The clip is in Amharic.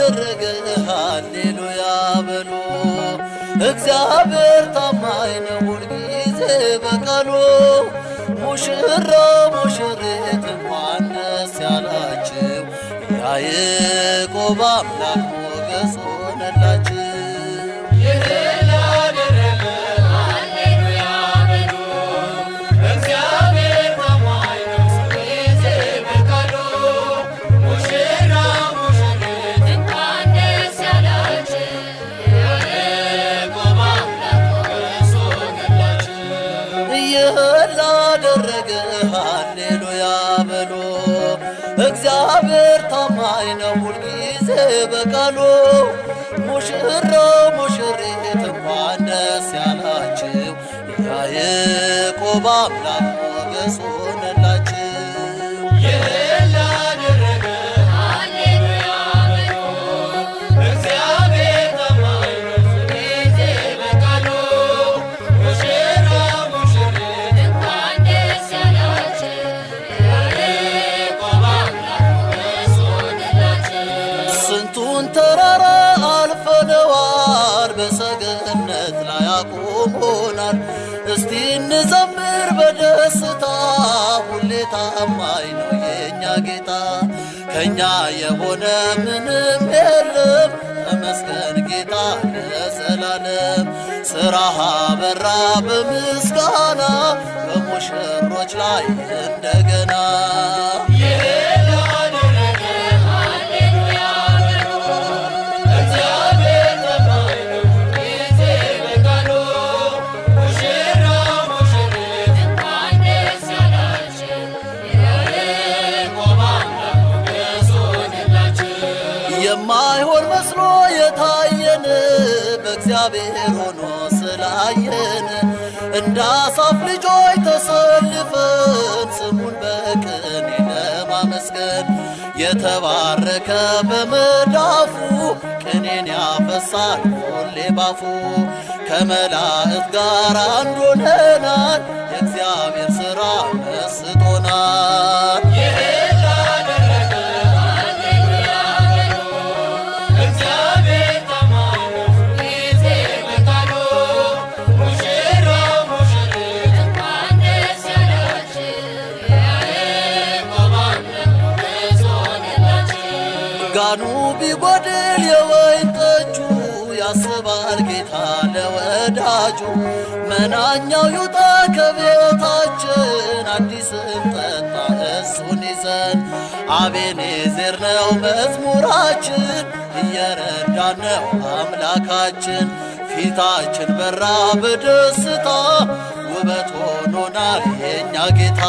ላደረገ ሃሌሉያ በሉ። እግዚአብሔር ታማኝ ነው ሁልጊዜ በቃሉ። ሙሽራ ሙሽሪት እንኳን ደስ ያላችሁ፣ ያዕቆብ አምላክ ሞገስ ሆነላችሁ። ላደረገ ሃሌሉያ በሉ። እግዚአብሔር ታማኝ ነው ሁልጊዜ በቃሉ። ሙሽራ ሙሽሪት እንኳን ደስ ያላችሁ፣ ያዕቆብ አምላክ ሞገስ ሆነላችሁ። ስንቱን ተራራ አልፈነዋል፣ በሰገነት ላይ አቁሞናል። እስቲ እንዘምር በደስታ፣ ሁሌ ታማኝ ነው የእኛ ጌታ። ከእኛ የሆነ ምንም የለም፣ ተመስገን ጌታ ለዘላለም። ሥራህ አበራ በምስጋና፣ በሙሽሮች ላይ እንደገና። የማይሆን መስሎ የታየን በእግዚአብሔር ሆኖ ስላየን፣ እንደ አሳፍ ልጆች ተሰልፈን ስሙን በቅኔ ለማመስገን። የተባረከ በመዳፉ ቅኔን ያፈሳል ሁሌ ባፉ። ከመላእክት ጋር አንድ ሆነናል፣ የእግዚአብሔር ሥራ መስጦናል። ጋኑ ቢጎድል የወይን ጠጁ፣ ያስባል ጌታ ለወዳጁ። መናኛው ይውጣ ከቤታችን፣ አዲስን ጠጣ እሱን ይዘን። አቤኔዘር ነው መዝሙራችን፣ እየረዳን ነው አምላካችን። ፊታችን በራ በደስታ፣ ውበት ሆኖናል የእኛ ጌታ።